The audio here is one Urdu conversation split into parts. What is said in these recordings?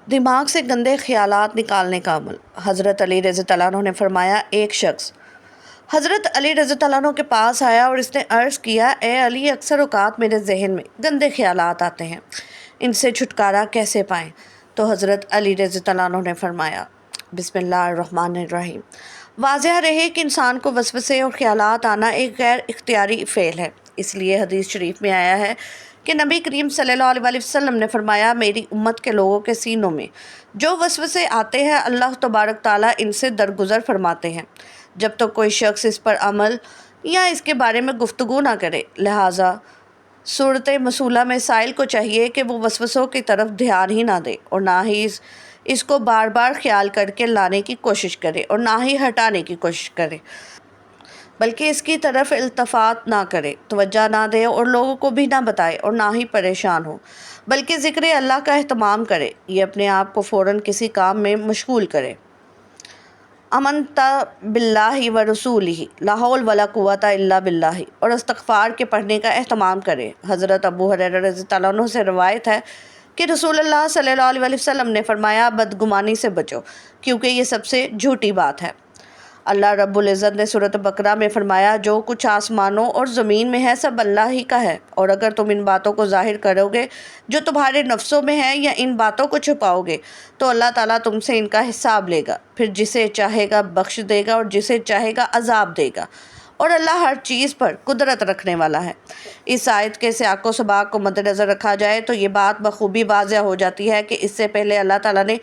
دماغ سے گندے خیالات نکالنے کا عمل۔ حضرت علی رضی اللہ عنہ نے فرمایا، ایک شخص حضرت علی رضی اللہ عنہ کے پاس آیا اور اس نے عرض کیا، اے علی، اکثر اوقات میرے ذہن میں گندے خیالات آتے ہیں، ان سے چھٹکارا کیسے پائیں؟ تو حضرت علی رضی اللہ عنہ نے فرمایا، بسم اللہ الرحمن الرحیم۔ واضح رہے کہ انسان کو وسوسے اور خیالات آنا ایک غیر اختیاری فعل ہے۔ اس لیے حدیث شریف میں آیا ہے کہ نبی کریم صلی اللہ علیہ وسلم نے فرمایا، میری امت کے لوگوں کے سینوں میں جو وسوسے آتے ہیں اللہ تبارک تعالیٰ ان سے درگزر فرماتے ہیں جب تک کوئی شخص اس پر عمل یا اس کے بارے میں گفتگو نہ کرے۔ لہٰذا صورت مسئولہ میں سائل کو چاہیے کہ وہ وسوسوں کی طرف دھیان ہی نہ دے اور نہ ہی اس کو بار بار خیال کر کے لانے کی کوشش کرے اور نہ ہی ہٹانے کی کوشش کرے، بلکہ اس کی طرف التفات نہ کرے، توجہ نہ دے اور لوگوں کو بھی نہ بتائے اور نہ ہی پریشان ہو، بلکہ ذکر اللہ کا اہتمام کرے۔ یہ اپنے آپ کو فوراً کسی کام میں مشغول کرے۔ آمنت باللہ و رسولہ لا حول ولا قوۃ الا باللہ، اور استغفار کے پڑھنے کا اہتمام کرے۔ حضرت ابو ہریرہ رضی اللہ عنہ سے روایت ہے کہ رسول اللہ صلی اللہ علیہ وسلم نے فرمایا، بدگمانی سے بچو کیونکہ یہ سب سے جھوٹی بات ہے۔ اللہ رب العزت نے سورۃ بقرہ میں فرمایا، جو کچھ آسمانوں اور زمین میں ہے سب اللہ ہی کا ہے، اور اگر تم ان باتوں کو ظاہر کرو گے جو تمہارے نفسوں میں ہے یا ان باتوں کو چھپاؤ گے تو اللہ تعالیٰ تم سے ان کا حساب لے گا، پھر جسے چاہے گا بخش دے گا اور جسے چاہے گا عذاب دے گا، اور اللہ ہر چیز پر قدرت رکھنے والا ہے۔ اس آیت کے سیاق و سباق کو مد نظر رکھا جائے تو یہ بات بخوبی واضح ہو جاتی ہے کہ اس سے پہلے اللہ تعالیٰ نے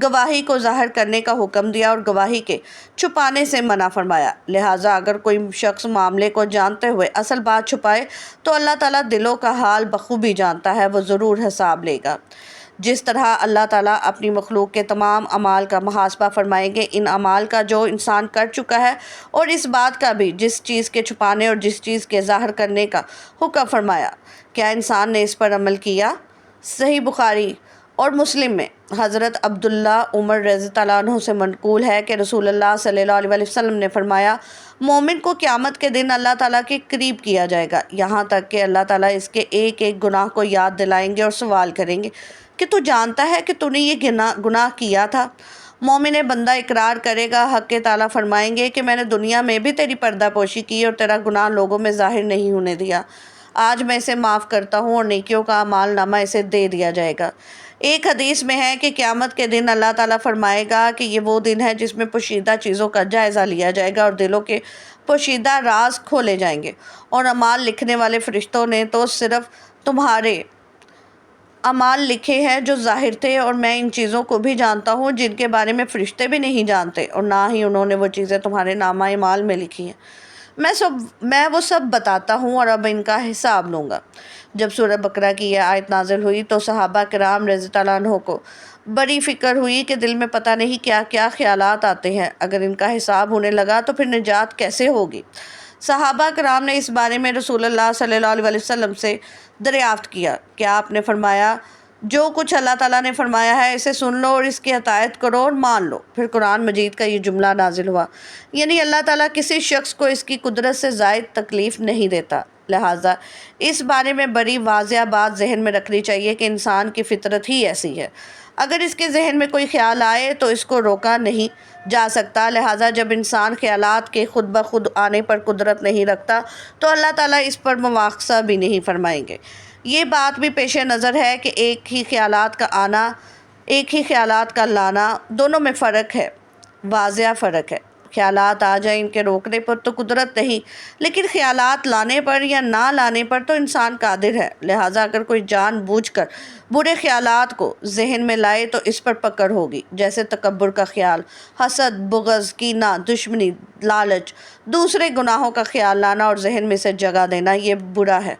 گواہی کو ظاہر کرنے کا حکم دیا اور گواہی کے چھپانے سے منع فرمایا۔ لہٰذا اگر کوئی شخص معاملے کو جانتے ہوئے اصل بات چھپائے تو اللہ تعالیٰ دلوں کا حال بخوبی جانتا ہے، وہ ضرور حساب لے گا۔ جس طرح اللہ تعالیٰ اپنی مخلوق کے تمام اعمال کا محاسبہ فرمائیں گے، ان اعمال کا جو انسان کر چکا ہے اور اس بات کا بھی جس چیز کے چھپانے اور جس چیز کے ظاہر کرنے کا حکم فرمایا، کیا انسان نے اس پر عمل کیا؟ صحیح بخاری اور مسلم میں حضرت عبداللہ عمر رضی اللہ عنہ سے منقول ہے کہ رسول اللہ صلی اللہ علیہ وسلم نے فرمایا، مومن کو قیامت کے دن اللہ تعالیٰ کے قریب کیا جائے گا، یہاں تک کہ اللہ تعالیٰ اس کے ایک ایک گناہ کو یاد دلائیں گے اور سوال کریں گے کہ تو جانتا ہے کہ تو نے یہ گناہ کیا تھا؟ مومن بندہ اقرار کرے گا، حق تعالیٰ فرمائیں گے کہ میں نے دنیا میں بھی تیری پردہ پوشی کی اور تیرا گناہ لوگوں میں ظاہر نہیں ہونے دیا، آج میں اسے معاف کرتا ہوں اور نیکیوں کا اعمال نامہ اسے دے دیا جائے گا۔ ایک حدیث میں ہے کہ قیامت کے دن اللہ تعالیٰ فرمائے گا کہ یہ وہ دن ہے جس میں پوشیدہ چیزوں کا جائزہ لیا جائے گا اور دلوں کے پوشیدہ راز کھولے جائیں گے، اور اعمال لکھنے والے فرشتوں نے تو صرف تمہارے اعمال لکھے ہیں جو ظاہر تھے، اور میں ان چیزوں کو بھی جانتا ہوں جن کے بارے میں فرشتے بھی نہیں جانتے، اور نہ ہی انہوں نے وہ چیزیں تمہارے نامہ اعمال میں لکھی ہیں۔ میں وہ سب بتاتا ہوں اور اب ان کا حساب لوں گا۔ جب سورہ بقرہ کی یہ آیت نازل ہوئی تو صحابہ کرام رضی اللہ عنہ کو بڑی فکر ہوئی کہ دل میں پتہ نہیں کیا کیا خیالات آتے ہیں، اگر ان کا حساب ہونے لگا تو پھر نجات کیسے ہوگی؟ صحابہ کرام نے اس بارے میں رسول اللہ صلی اللہ علیہ وسلم سے دریافت کیا کہ آپ نے فرمایا، جو کچھ اللہ تعالیٰ نے فرمایا ہے اسے سن لو اور اس کی اطاعت کرو اور مان لو۔ پھر قرآن مجید کا یہ جملہ نازل ہوا، یعنی اللہ تعالیٰ کسی شخص کو اس کی قدرت سے زائد تکلیف نہیں دیتا، لہٰذا اس بارے میں بڑی واضح بات ذہن میں رکھنی چاہیے کہ انسان کی فطرت ہی ایسی ہے، اگر اس کے ذہن میں کوئی خیال آئے تو اس کو روکا نہیں جا سکتا، لہٰذا جب انسان خیالات کے خود بخود آنے پر قدرت نہیں رکھتا تو اللہ تعالیٰ اس پر مواخذہ بھی نہیں فرمائیں گے۔ یہ بات بھی پیش نظر ہے کہ ایک ہی خیالات کا آنا، ایک ہی خیالات کا لانا، دونوں میں فرق ہے، واضح فرق ہے۔ خیالات آ جائیں ان کے روکنے پر تو قدرت نہیں، لیکن خیالات لانے پر یا نہ لانے پر تو انسان قادر ہے، لہٰذا اگر کوئی جان بوجھ کر برے خیالات کو ذہن میں لائے تو اس پر پکڑ ہوگی، جیسے تکبر کا خیال، حسد، بغض، کینہ، دشمنی، لالچ، دوسرے گناہوں کا خیال لانا اور ذہن میں سے جگہ دینا، یہ برا ہے۔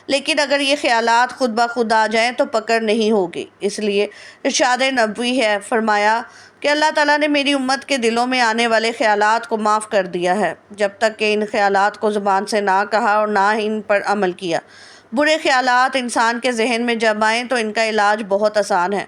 لیکن اگر یہ خیالات خود بخود آ جائیں تو پکڑ نہیں ہوگی۔ اس لیے ارشاد نبوی ہے، فرمایا کہ اللہ تعالیٰ نے میری امت کے دلوں میں آنے والے خیالات کو معاف کر دیا ہے جب تک کہ ان خیالات کو زبان سے نہ کہا اور نہ ہی ان پر عمل کیا۔ برے خیالات انسان کے ذہن میں جب آئیں تو ان کا علاج بہت آسان ہے۔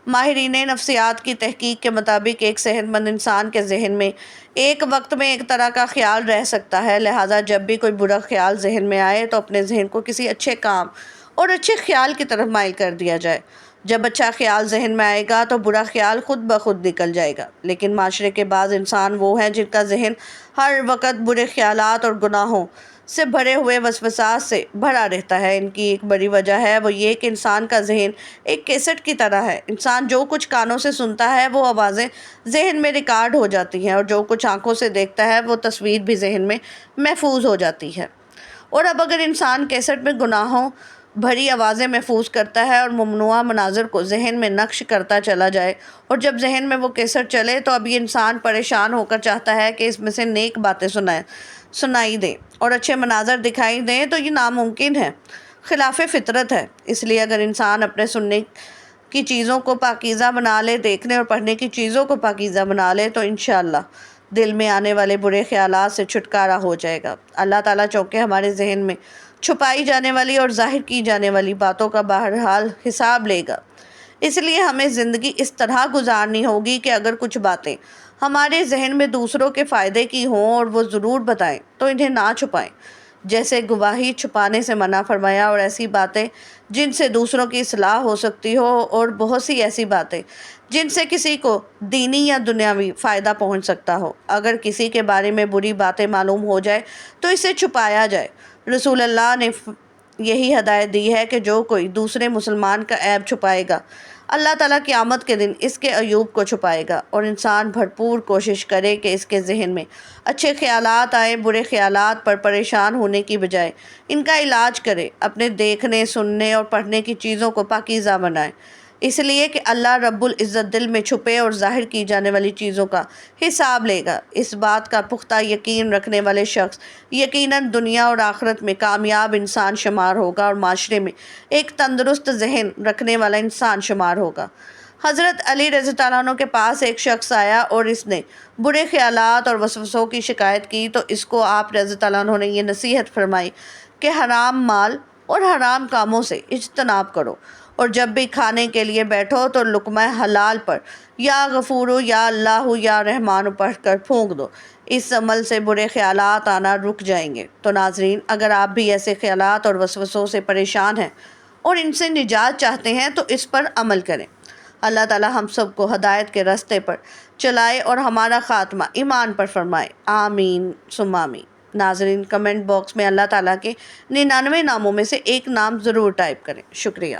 ماہرین نفسیات کی تحقیق کے مطابق ایک صحت مند انسان کے ذہن میں ایک وقت میں ایک طرح کا خیال رہ سکتا ہے، لہٰذا جب بھی کوئی برا خیال ذہن میں آئے تو اپنے ذہن کو کسی اچھے کام اور اچھے خیال کی طرف مائل کر دیا جائے۔ جب اچھا خیال ذہن میں آئے گا تو برا خیال خود بخود نکل جائے گا، لیکن معاشرے کے بعض انسان وہ ہیں جن کا ذہن ہر وقت برے خیالات اور گناہوں سے بھرے ہوئے وسوسات سے بھرا رہتا ہے۔ ان کی ایک بڑی وجہ ہے وہ یہ کہ انسان کا ذہن ایک کیسٹ کی طرح ہے۔ انسان جو کچھ کانوں سے سنتا ہے وہ آوازیں ذہن میں ریکارڈ ہو جاتی ہیں، اور جو کچھ آنکھوں سے دیکھتا ہے وہ تصویر بھی ذہن میں محفوظ ہو جاتی ہے۔ اور اب اگر انسان کیسٹ میں گناہوں بھری آوازیں محفوظ کرتا ہے اور ممنوعہ مناظر کو ذہن میں نقش کرتا چلا جائے، اور جب ذہن میں وہ کیسٹ چلے تو اب یہ انسان پریشان ہو کر چاہتا ہے کہ اس میں سے نیک باتیں سنائی دیں اور اچھے مناظر دکھائی دیں، تو یہ ناممکن ہے، خلاف فطرت ہے۔ اس لیے اگر انسان اپنے سننے کی چیزوں کو پاکیزہ بنا لے، دیکھنے اور پڑھنے کی چیزوں کو پاکیزہ بنا لے، تو انشاءاللہ دل میں آنے والے برے خیالات سے چھٹکارا ہو جائے گا۔ اللہ تعالیٰ چونکہ ہمارے ذہن میں چھپائی جانے والی اور ظاہر کی جانے والی باتوں کا بہرحال حساب لے گا، اس لیے ہمیں زندگی اس طرح گزارنی ہوگی کہ اگر کچھ باتیں ہمارے ذہن میں دوسروں کے فائدے کی ہوں اور وہ ضرور بتائیں تو انہیں نہ چھپائیں، جیسے گواہی چھپانے سے منع فرمایا، اور ایسی باتیں جن سے دوسروں کی اصلاح ہو سکتی ہو، اور بہت سی ایسی باتیں جن سے کسی کو دینی یا دنیاوی فائدہ پہنچ سکتا ہو۔ اگر کسی کے بارے میں بری باتیں معلوم ہو جائے تو اسے چھپایا جائے۔ رسول اللہ نے یہی ہدایت دی ہے کہ جو کوئی دوسرے مسلمان کا عیب چھپائے گا، اللہ تعالیٰ قیامت کے دن اس کے عیوب کو چھپائے گا۔ اور انسان بھرپور کوشش کرے کہ اس کے ذہن میں اچھے خیالات آئیں، برے خیالات پر پریشان ہونے کی بجائے ان کا علاج کرے، اپنے دیکھنے، سننے اور پڑھنے کی چیزوں کو پاکیزہ بنائے، اس لیے کہ اللہ رب العزت دل میں چھپے اور ظاہر کی جانے والی چیزوں کا حساب لے گا۔ اس بات کا پختہ یقین رکھنے والے شخص یقیناً دنیا اور آخرت میں کامیاب انسان شمار ہوگا، اور معاشرے میں ایک تندرست ذہن رکھنے والا انسان شمار ہوگا۔ حضرت علی رضی اللہ عنہ کے پاس ایک شخص آیا اور اس نے برے خیالات اور وسوسوں کی شکایت کی، تو اس کو آپ رضی اللہ عنہ نے یہ نصیحت فرمائی کہ حرام مال اور حرام کاموں سے اجتناب کرو، اور جب بھی کھانے کے لیے بیٹھو تو لقمہ حلال پر یا غفور یا اللہ یا رحمان پڑھ کر پھونک دو، اس عمل سے برے خیالات آنا رک جائیں گے۔ تو ناظرین، اگر آپ بھی ایسے خیالات اور وسوسوں سے پریشان ہیں اور ان سے نجات چاہتے ہیں تو اس پر عمل کریں۔ اللہ تعالیٰ ہم سب کو ہدایت کے راستے پر چلائے اور ہمارا خاتمہ ایمان پر فرمائے، آمین ثم آمین۔ ناظرین، کمنٹ باکس میں اللہ تعالیٰ کے 99 ناموں میں سے ایک نام ضرور ٹائپ کریں۔ شکریہ۔